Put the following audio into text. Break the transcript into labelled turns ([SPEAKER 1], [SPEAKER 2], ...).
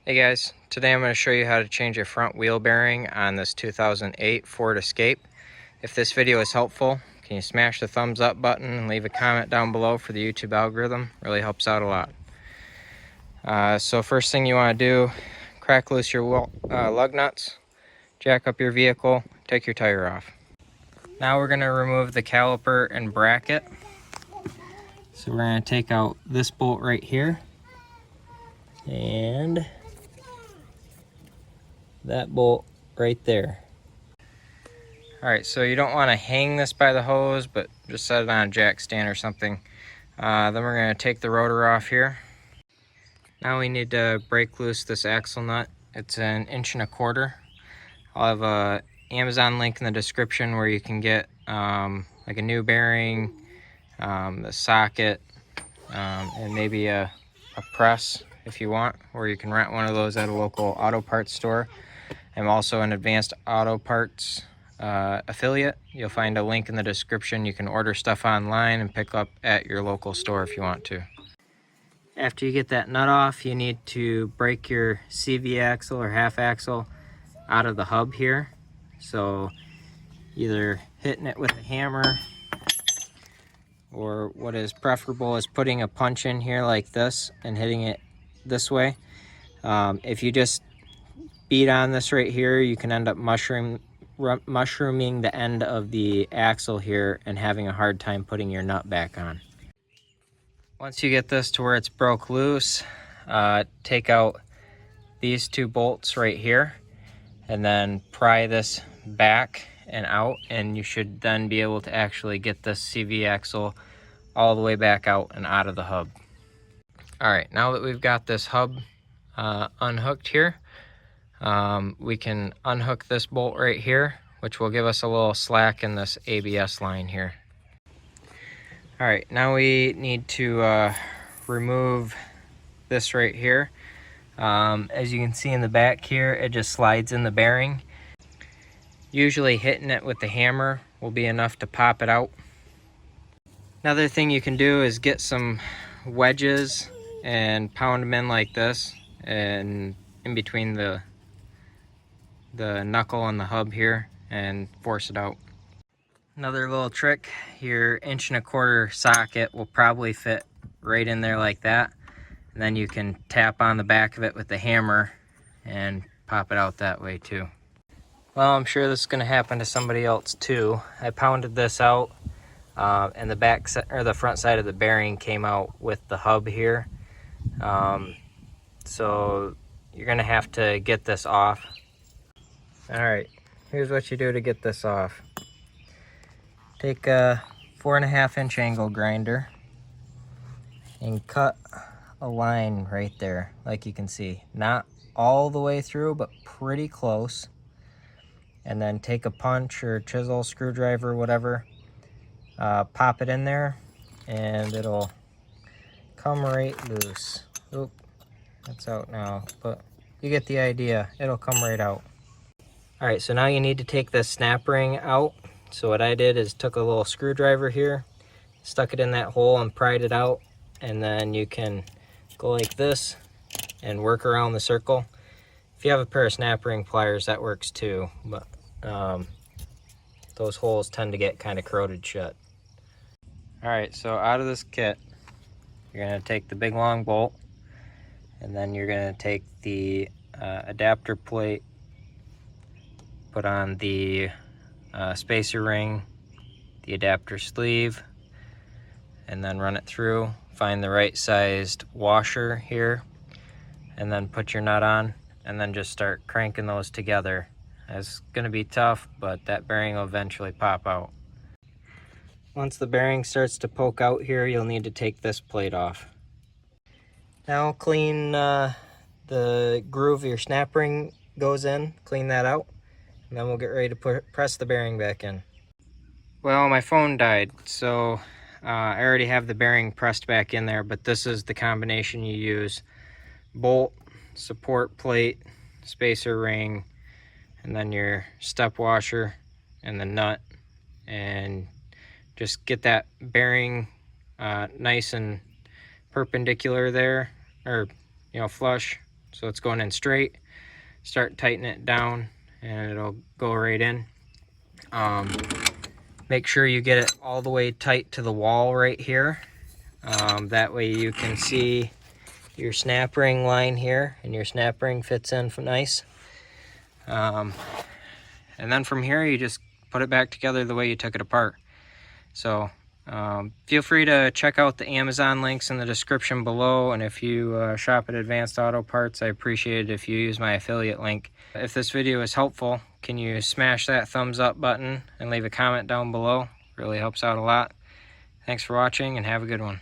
[SPEAKER 1] Hey guys, today I'm going to show you how to change a front wheel bearing on this 2008 Ford Escape. If this video is helpful, can you smash the thumbs up button and leave a comment down below for the YouTube algorithm? Really helps out a lot. So first thing you want to do, crack loose your lug nuts, jack up your vehicle, take your tire off. Now we're going to remove the caliper and bracket. So we're going to take out this bolt right here and that bolt right there. Alright, so you don't want to hang this by the hose, but just set it on a jack stand or something. Then we're going to take the rotor off here. Now we need to break loose this axle nut. It's 1 1/4 inch. I'll have a Amazon link in the description where you can get like a new bearing, the socket, and maybe a press if you want, or you can rent one of those at a local auto parts store. I'm also an Advanced Auto Parts affiliate. You'll find a link in the description. You can order stuff online and pick up at your local store if you want to. After you get that nut off, you need to break your CV axle or half axle out of the hub here. So either hitting it with a hammer, or what is preferable is putting a punch in here like this and hitting it this way. If you just beat on this right here, you can end up mushrooming the end of the axle here and having a hard time putting your nut back on. Once you get this to where it's broke loose, take out these 2 bolts right here and then pry this back and out, and you should then be able to actually get this CV axle all the way back out and out of the hub. Alright, now that we've got this hub unhooked here, we can unhook this bolt right here, which will give us a little slack in this ABS line here. Alright, now we need to remove this right here. As you can see in the back here, it just slides in the bearing. Usually hitting it with the hammer will be enough to pop it out. Another thing you can do is get some wedges and pound them in like this, and in between the knuckle and the hub here, and force it out. Another little trick, your 1 1/4 inch socket will probably fit right in there like that, and then you can tap on the back of it with the hammer and pop it out that way too. Well, I'm sure this is going to happen to somebody else too. I pounded this out, and the front side of the bearing came out with the hub here. So you're going to have to get this off. Alright, here's what you do to get this off. Take a 4.5 inch angle grinder and cut a line right there, like you can see. Not all the way through, but pretty close. And then take a punch or chisel, screwdriver, whatever, pop it in there, and it'll come right loose. Oop, that's out now, but you get the idea. It'll come right out. Alright, so now you need to take this snap ring out. So what I did is took a little screwdriver here, stuck it in that hole and pried it out, and then you can go like this and work around the circle. If you have a pair of snap ring pliers, that works too, but those holes tend to get kind of corroded shut. Alright, so out of this kit, you're going to take the big long bolt, and then you're going to take the adapter plate, put on the spacer ring, the adapter sleeve, and then run it through. Find the right sized washer here, and then put your nut on, and then just start cranking those together. It's going to be tough, but that bearing will eventually pop out. Once the bearing starts to poke out here, you'll need to take this plate off. Now clean the groove your snap ring goes in, clean that out, and then we'll get ready to press the bearing back in. Well, my phone died, so I already have the bearing pressed back in there, but this is the combination you use. Bolt, support plate, spacer ring, and then your step washer and the nut, and just get that bearing nice and perpendicular there, or flush So it's going in straight. Start tightening it down and it'll go right in. Make sure you get it all the way tight to the wall right here. That way you can see your snap ring line here, and your snap ring fits in nice. And then from here you just put it back together the way you took it apart. So feel free to check out the Amazon links in the description below, and if you shop at Advanced Auto Parts, I appreciate it if you use my affiliate link. If this video is helpful, can you smash that thumbs up button and leave a comment down below? Really helps out a lot. Thanks for watching and have a good one.